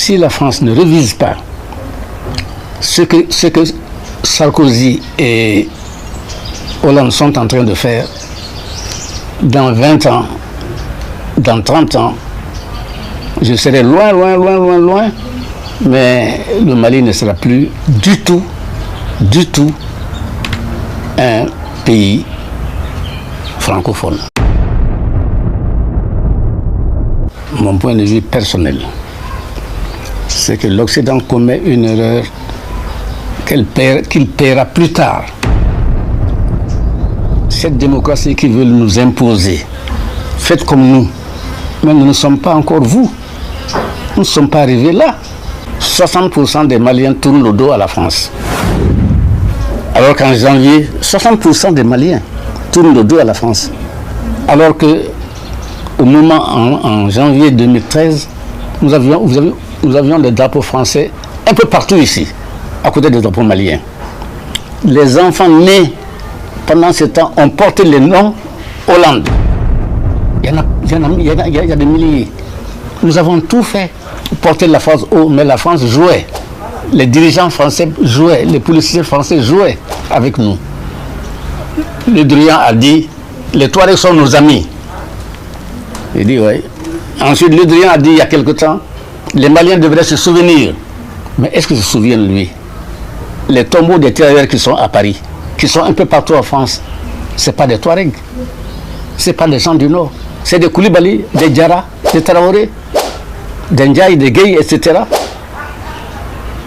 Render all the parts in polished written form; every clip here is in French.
si la France ne révise pas ce que Sarkozy et Hollande sont en train de faire, dans 20 ans, dans 30 ans, je serai loin, mais le Mali ne sera plus du tout un pays francophone. Mon point de vue personnel, c'est que l'Occident commet une erreur qu'il paiera plus tard. Cette démocratie qu'ils veulent nous imposer, faites comme nous, mais nous ne sommes pas encore vous. Nous ne sommes pas arrivés là. 60% des Maliens tournent le dos à la France. Alors qu'en janvier, 60% des Maliens tournent le dos à la France. Alors que au moment en janvier 2013, nous avions des drapeaux français un peu partout ici, à côté des drapeaux maliens. Les enfants nés pendant ce temps ont porté le nom Hollande. Il y a des milliers. Nous avons tout fait pour porter la France haut, mais la France jouait. Les dirigeants français jouaient, les policiers français jouaient avec nous. Le Drian a dit, les Touaregs sont nos amis. Il dit oui. Ensuite, Le Drian a dit il y a quelque temps, les Maliens devraient se souvenir. Mais est-ce qu'ils se souviennent, lui? Les tombeaux des tirailleurs qui sont à Paris, qui sont un peu partout en France, ce n'est pas des Touaregs, ce n'est pas des gens du Nord, c'est des Koulibaly, des Diarra, des Traoré, des Ndiaye, des Gueye, etc.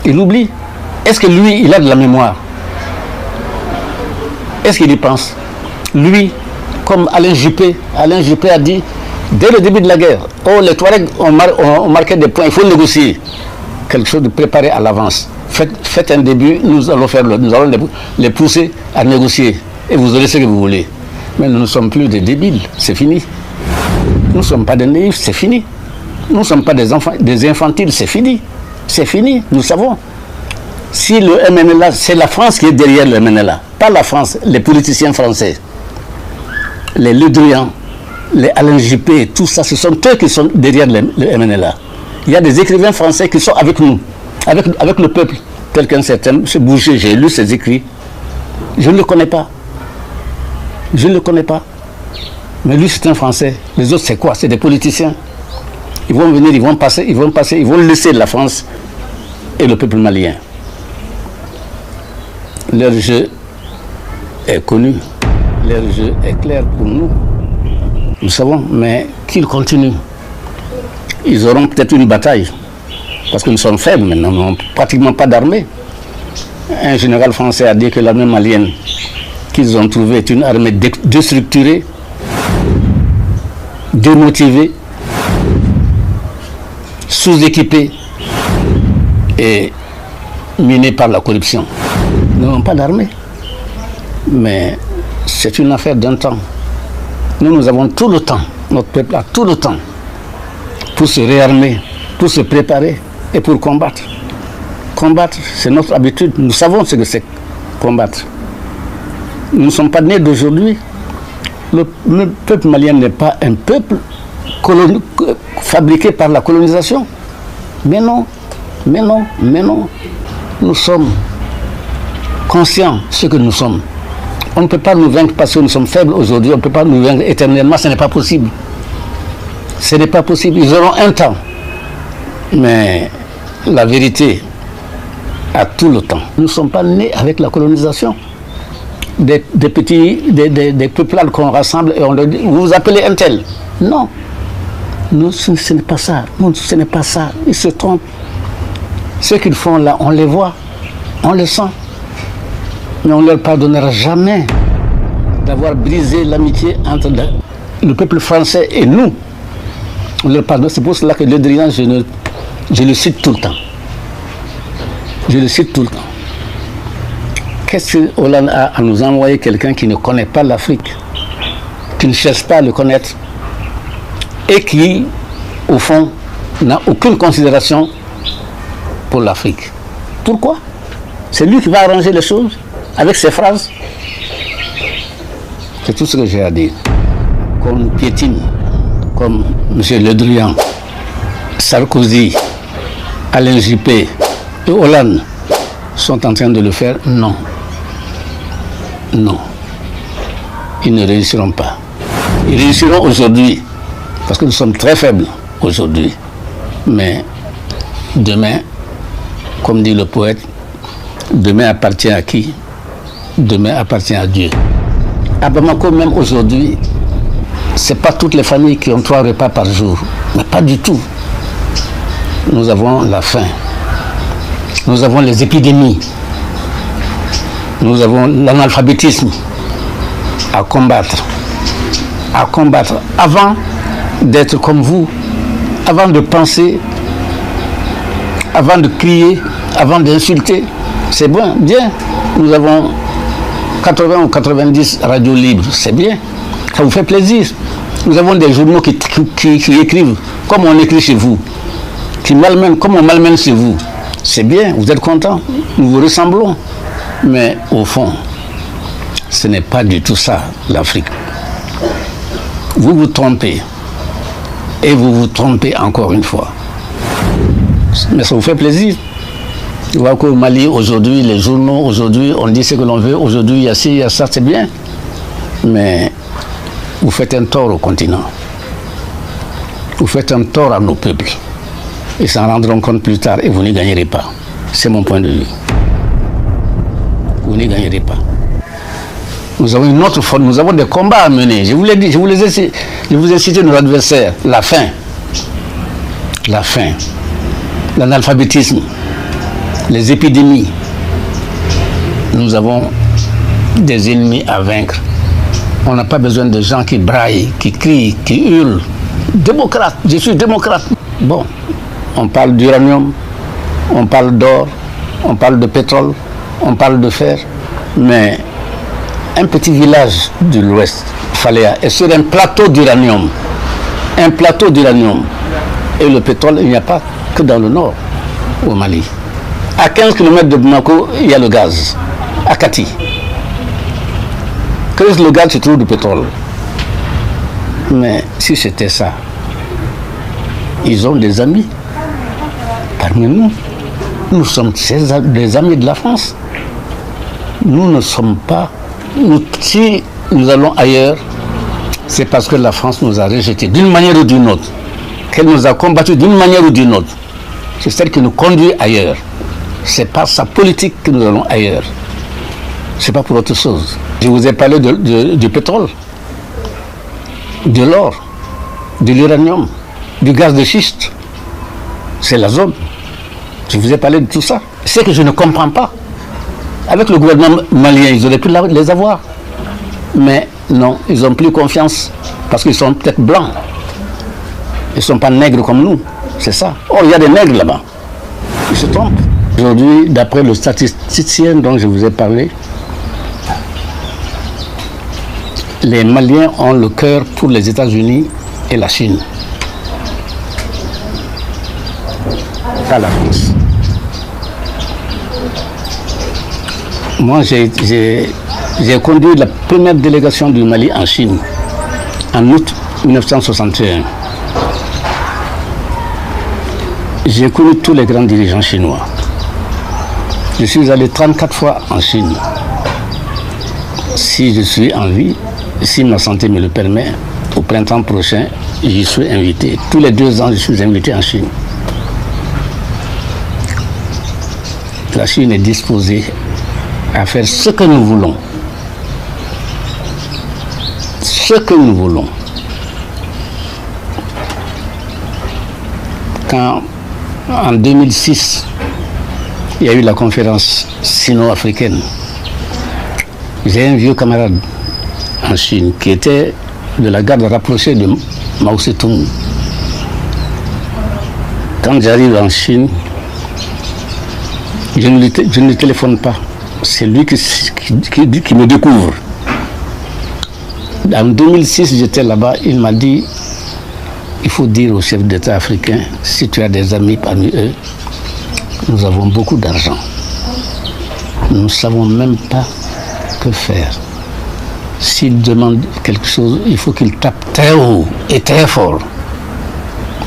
Il oublie. Est-ce que lui, il a de la mémoire? Est-ce qu'il y pense? Lui, comme Alain Juppé a dit, dès le début de la guerre, oh, les Touaregs ont marqué des points, il faut négocier. Quelque chose de préparé à l'avance. Faites un début, nous allons les pousser à négocier. Et vous aurez ce que vous voulez. Mais nous ne sommes plus des débiles, c'est fini. Nous ne sommes pas des naïfs, c'est fini. Nous ne sommes pas des infantiles, c'est fini. C'est fini, nous savons. Si le MNLA, c'est la France qui est derrière le MNLA, pas la France, les politiciens français, les Le Drian, les Alain Juppé, tout ça, ce sont eux qui sont derrière le MNLA. Il y a des écrivains français qui sont avec nous, avec le peuple. Tel qu'un certain M. Boucher, j'ai lu ses écrits. Je ne le connais pas. Je ne le connais pas. Mais lui, c'est un Français. Les autres, c'est quoi? C'est des politiciens. Ils vont venir, ils vont laisser la France et le peuple malien. Leur jeu est connu. Leur jeu est clair pour nous. Nous savons, mais qu'ils continuent. Ils auront peut-être une bataille. Parce que nous sommes faibles maintenant, nous n'avons pratiquement pas d'armée. Un général français a dit que l'armée malienne qu'ils ont trouvée est une armée déstructurée, démotivée, sous-équipée et minée par la corruption. Nous n'avons pas d'armée. Mais c'est une affaire d'un temps. Nous avons tout le temps, notre peuple a tout le temps pour se réarmer, pour se préparer et pour combattre. Combattre, c'est notre habitude. Nous savons ce que c'est combattre. Nous ne sommes pas nés d'aujourd'hui. Le peuple malien n'est pas un peuple fabriqué par la colonisation. Mais non. Nous sommes conscients de ce que nous sommes. On ne peut pas nous vaincre parce que nous sommes faibles aujourd'hui. On ne peut pas nous vaincre éternellement. Ce n'est pas possible. Ce n'est pas possible. Ils auront un temps. Mais la vérité a tout le temps. Nous ne sommes pas nés avec la colonisation. Des peuplades qu'on rassemble et on leur dit, vous vous appelez un tel. Non. Nous, ce n'est pas ça. Nous, ce n'est pas ça. Ils se trompent. Ce qu'ils font là, on les voit. On les sent. Mais on ne leur pardonnera jamais d'avoir brisé l'amitié entre le peuple français et nous. On leur pardonne. C'est pour cela que Le Drian, je le cite tout le temps. Je le cite tout le temps. Qu'est-ce que Hollande a à nous envoyer quelqu'un qui ne connaît pas l'Afrique, qui ne cherche pas à le connaître et qui, au fond, n'a aucune considération pour l'Afrique? Pourquoi? C'est lui qui va arranger les choses avec ses phrases. C'est tout ce que j'ai à dire. Qu'on nous piétine, comme M. Le Drian, Sarkozy, Alain Juppé et Hollande sont en train de le faire? Non. Non. Ils ne réussiront pas. Ils réussiront aujourd'hui, parce que nous sommes très faibles aujourd'hui. Mais demain, comme dit le poète, demain appartient à qui? Demain appartient à Dieu. À Bamako, même aujourd'hui, ce n'est pas toutes les familles qui ont 3 repas par jour. Mais pas du tout. Nous avons la faim. Nous avons les épidémies. Nous avons l'analphabétisme à combattre. À combattre. Avant d'être comme vous, avant de penser, avant de crier, avant d'insulter, c'est bon, bien. Nous avons 80 ou 90 radios libres, c'est bien. Ça vous fait plaisir. Nous avons des journaux qui écrivent comme on écrit chez vous, qui malmènent comme on malmène chez vous. C'est bien, vous êtes contents, nous vous ressemblons. Mais au fond, ce n'est pas du tout ça, l'Afrique. Vous vous trompez. Et vous vous trompez encore une fois. Mais ça vous fait plaisir. Tu vois qu'au Mali, aujourd'hui, les journaux, aujourd'hui, on dit ce que l'on veut. Aujourd'hui, il y a ci, il y a ça, c'est bien. Mais vous faites un tort au continent. Vous faites un tort à nos peuples. Ils s'en rendront compte plus tard et vous n'y gagnerez pas. C'est mon point de vue. Vous n'y gagnerez pas. Nous avons une autre forme, nous avons des combats à mener. Je vous l'ai dit, je vous ai cité nos adversaires. La faim, l'analphabétisme, les épidémies. Nous avons des ennemis à vaincre. On n'a pas besoin de gens qui braillent, qui crient, qui hurlent. Démocrate, je suis démocrate. Bon, on parle d'uranium, on parle d'or, on parle de pétrole, on parle de fer, mais un petit village de l'Ouest, Faléa, est sur un plateau d'uranium. Un plateau d'uranium. Et le pétrole, il n'y a pas que dans le nord, au Mali. À 15 km de Bamako, il y a le gaz. À Kati. Creuse le gaz, tu trouves du pétrole. Mais si c'était ça, ils ont des amis parmi nous. Nous sommes des amis de la France. Nous ne sommes pas... si nous allons ailleurs, c'est parce que la France nous a rejetés d'une manière ou d'une autre. Qu'elle nous a combattus d'une manière ou d'une autre. C'est celle qui nous conduit ailleurs. C'est par sa politique que nous allons ailleurs. C'est pas pour autre chose. Je vous ai parlé du pétrole, de l'or, de l'uranium, du gaz de schiste. C'est la zone. Je vous ai parlé de tout ça. C'est que je ne comprends pas. Avec le gouvernement malien, ils auraient pu les avoir. Mais non, ils n'ont plus confiance parce qu'ils sont peut-être blancs. Ils ne sont pas nègres comme nous. C'est ça. Or, il y a des nègres là-bas. Ils se trompent. Aujourd'hui, d'après le statisticien dont je vous ai parlé, les Maliens ont le cœur pour les États-Unis et la Chine. Pas la France. Moi, j'ai conduit la première délégation du Mali en Chine en août 1961. J'ai connu tous les grands dirigeants chinois. Je suis allé 34 fois en Chine. Si je suis en vie, si ma santé me le permet, au printemps prochain, j'y suis invité. Tous les 2 ans, je suis invité en Chine. La Chine est disposée à faire ce que nous voulons. Ce que nous voulons. Quand, en 2006, il y a eu la conférence sino-africaine, j'ai un vieux camarade en Chine qui était de la garde rapprochée de Mao Tse-tung. Quand j'arrive en Chine, je ne lui téléphone pas. C'est lui qui me découvre. En 2006, j'étais là-bas, il m'a dit, il faut dire aux chefs d'État africains, si tu as des amis parmi eux, nous avons beaucoup d'argent. Nous ne savons même pas que faire. S'ils demandent quelque chose, il faut qu'ils tapent très haut et très fort.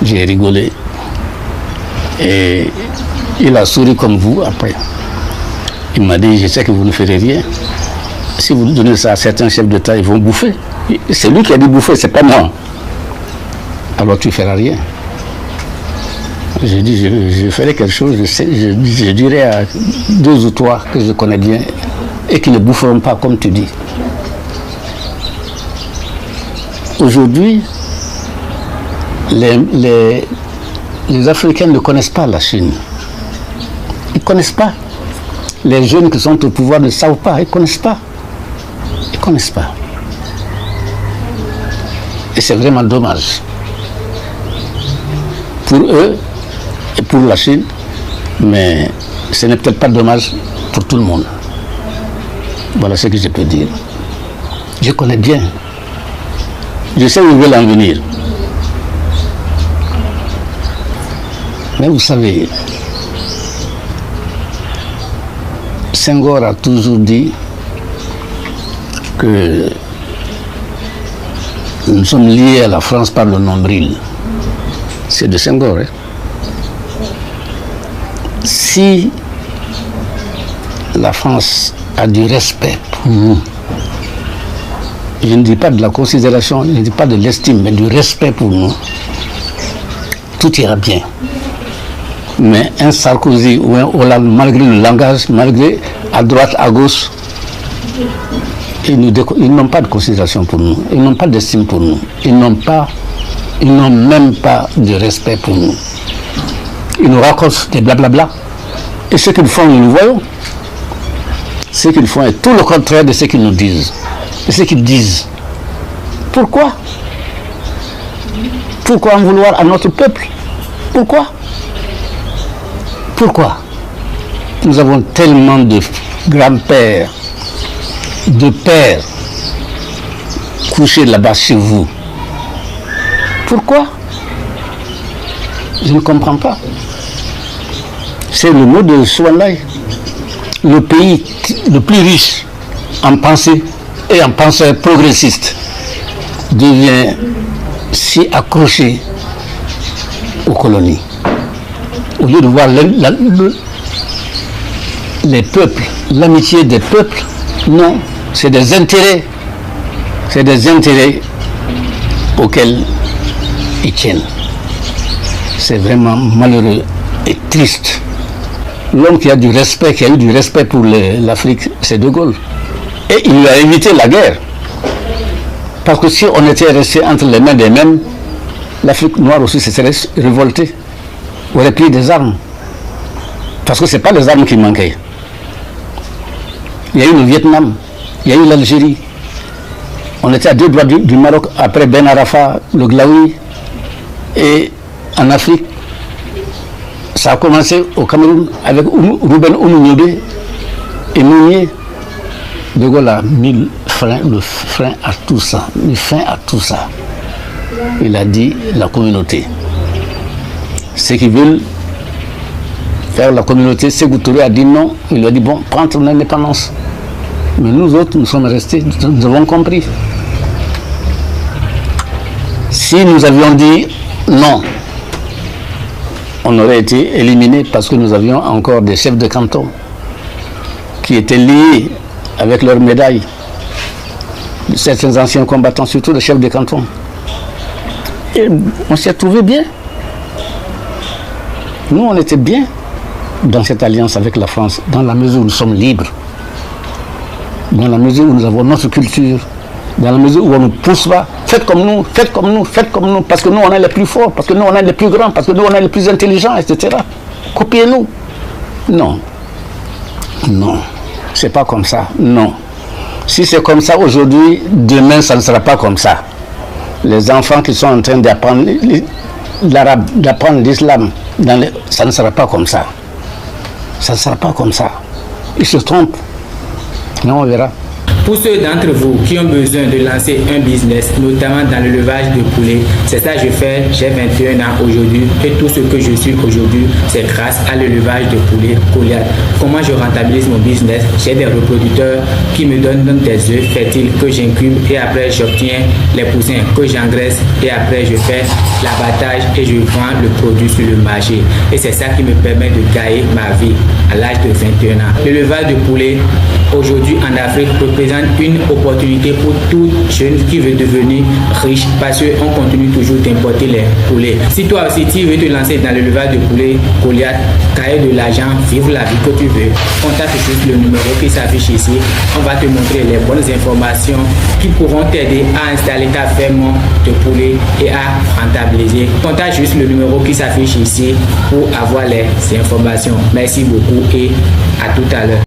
J'ai rigolé. Et il a souri comme vous après. Il m'a dit, je sais que vous ne ferez rien. Si vous donnez ça à certains chefs d'État, ils vont bouffer. C'est lui qui a dit bouffer, c'est pas moi. Alors tu ne feras rien. J'ai dit, je ferai quelque chose, je dirai à 2 ou 3 que je connais bien et qui ne boufferont pas comme tu dis. Aujourd'hui, les Africains ne connaissent pas la Chine. Ils ne connaissent pas. Les jeunes qui sont au pouvoir ne savent pas, ils ne connaissent pas. Ils ne connaissent pas. Et c'est vraiment dommage. Pour eux et pour la Chine, mais ce n'est peut-être pas dommage pour tout le monde. Voilà ce que je peux dire. Je connais bien. Je sais où ils veulent en venir. Mais vous savez, Senghor a toujours dit que nous sommes liés à la France par le nombril. C'est de Senghor. Hein? Si la France a du respect pour nous, je ne dis pas de la considération, je ne dis pas de l'estime, mais du respect pour nous, tout ira bien. Mais un Sarkozy ou un Hollande, malgré le langage, malgré à droite, à gauche, ils n'ont pas de considération pour nous, ils n'ont pas d'estime pour nous, ils n'ont même pas de respect pour nous. Ils nous racontent des blablabla. Et ce qu'ils font, nous le voyons. Ce qu'ils font est tout le contraire de ce qu'ils nous disent. De ce qu'ils disent. Pourquoi? Pourquoi en vouloir à notre peuple? Pourquoi? Pourquoi? Nous avons tellement de grands-pères, de pères couchés là-bas chez vous. Pourquoi? Je ne comprends pas. C'est le mot de Souanlaï. Le pays le plus riche en pensée et en penseur progressiste devient si accroché aux colonies. Au lieu de voir les peuples, l'amitié des peuples, non, c'est des intérêts. C'est des intérêts auxquels ils tiennent. C'est vraiment malheureux et triste. L'homme qui a du respect, qui a eu du respect pour l'Afrique, c'est De Gaulle. Et il lui a évité la guerre. Parce que si on était resté entre les mains des mêmes, l'Afrique noire aussi se serait révoltée, aurait pris des armes. Parce que ce n'est pas les armes qui manquaient. Il y a eu le Vietnam, il y a eu l'Algérie. On était à 2 doigts du Maroc, après Ben Arafat, le Glaoui. Et en Afrique, ça a commencé au Cameroun avec Rouben Oumouniobé et Mounier. De Gaulle a mis le frein à tout ça, Il a dit la communauté. Ceux qui veulent faire la communauté, Sékou Touré a dit non. Il lui a dit bon, prends ton indépendance. Mais nous autres, nous sommes restés, nous avons compris. Si nous avions dit non, on aurait été éliminés parce que nous avions encore des chefs de canton qui étaient liés avec leurs médailles. Certains anciens combattants, surtout les chefs de canton. Et on s'y est trouvé bien. Nous, on était bien dans cette alliance avec la France, dans la mesure où nous sommes libres, dans la mesure où nous avons notre culture, dans la mesure où on ne pousse pas, faites comme nous, faites comme nous, faites comme nous, parce que nous on est les plus forts, parce que nous on est les plus grands, parce que nous on est les plus intelligents, etc. Copiez-nous. Non. Non. C'est pas comme ça. Non. Si c'est comme ça aujourd'hui, demain ça ne sera pas comme ça. Les enfants qui sont en train d'apprendre l'arabe, d'apprendre l'islam, ça ne sera pas comme ça. Ça ne sera pas comme ça. Ils se trompent. Non, on verra. Pour ceux d'entre vous qui ont besoin de lancer un business, notamment dans l'élevage de poulets, c'est ça que je fais. J'ai 21 ans aujourd'hui et tout ce que je suis aujourd'hui, c'est grâce à l'élevage de poulets Goliath. Comment je rentabilise mon business? J'ai des reproducteurs qui me donnent des œufs fertiles que j'incube et après j'obtiens les poussins que j'engraisse et après je fais l'abattage et je vends le produit sur le marché. Et c'est ça qui me permet de gagner ma vie à l'âge de 21 ans. L'élevage de poulets aujourd'hui en Afrique représente une opportunité pour tout jeune qui veut devenir riche parce qu'on continue toujours d'importer les poulets. Si toi aussi tu veux te lancer dans l'élevage de poulets Goliath, gagner de l'argent, vivre la vie que tu veux, contacte juste le numéro qui s'affiche ici. On va te montrer les bonnes informations qui pourront t'aider à installer ta ferme de poulets et à rentabiliser. Contacte juste le numéro qui s'affiche ici pour avoir les informations. Merci beaucoup et à tout à l'heure.